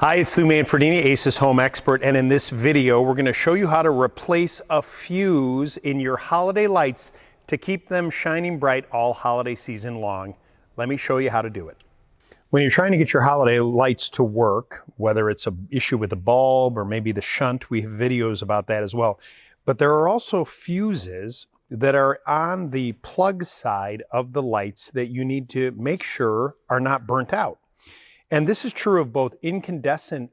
Hi, it's Lou Manfredini, Aces Home Expert, and in this video we're going to show you how to replace a fuse in your holiday lights to keep them shining bright all holiday season long. Let me show you how to do it. When you're trying to get your holiday lights to work, whether it's an issue with the bulb or maybe the shunt, we have videos about that as well. But there are also fuses that are on the plug side of the lights that you need to make sure are not burnt out. And this is true of both incandescent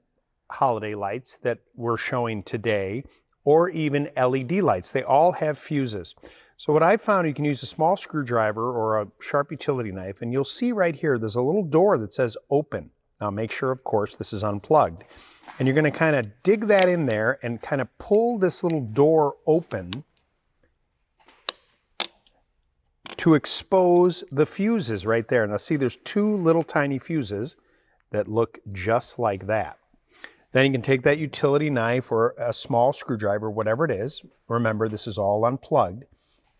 holiday lights that we're showing today, or even LED lights. They all have fuses. So what I found, you can use a small screwdriver or a sharp utility knife, and you'll see right here, there's a little door that says open. Now make sure, of course, this is unplugged. And you're gonna kind of dig that in there and kind of pull this little door open to expose the fuses right there. Now see, there's two little tiny fuses that look just like that. Then you can take that utility knife or a small screwdriver, whatever it is. Remember, this is all unplugged.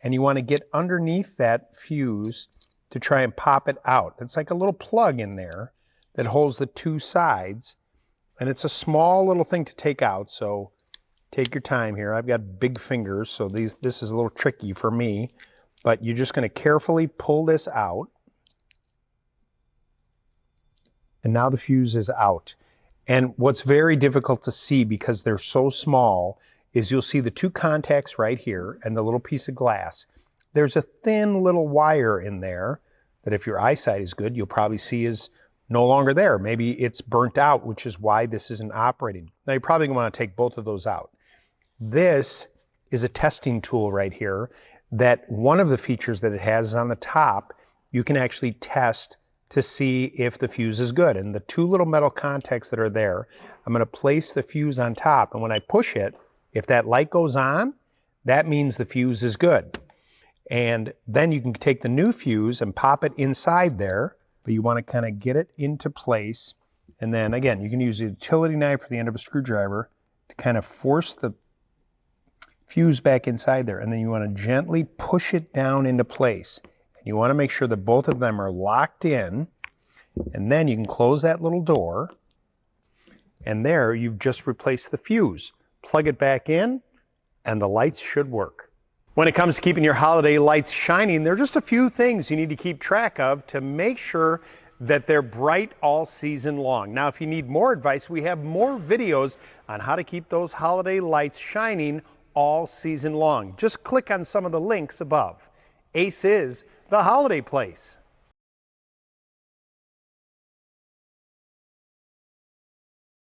And you want to get underneath that fuse to try and pop it out. It's like a little plug in there that holds the two sides. And it's a small little thing to take out, so take your time here. I've got big fingers, so this is a little tricky for me. But you're just going to carefully pull this out. And now the fuse is out. And what's very difficult to see because they're so small is you'll see the two contacts right here and the little piece of glass. There's a thin little wire in there that if your eyesight is good, you'll probably see is no longer there. Maybe it's burnt out, which is why this isn't operating. Now you're probably gonna want to take both of those out. This is a testing tool right here that one of the features that it has is on the top, you can actually test to see if the fuse is good. And the two little metal contacts that are there, I'm going to place the fuse on top, and when I push it, if that light goes on, that means the fuse is good. And then you can take the new fuse and pop it inside there, but you want to kind of get it into place. And then again, you can use a utility knife or the end of a screwdriver to kind of force the fuse back inside there. And then you want to gently push it down into place. You want to make sure that both of them are locked in, and then you can close that little door, and there you've just replaced the fuse. Plug it back in, and the lights should work. When it comes to keeping your holiday lights shining, there are just a few things you need to keep track of to make sure that they're bright all season long. Now, if you need more advice, we have more videos on how to keep those holiday lights shining all season long. Just click on some of the links above. Ace is the holiday place.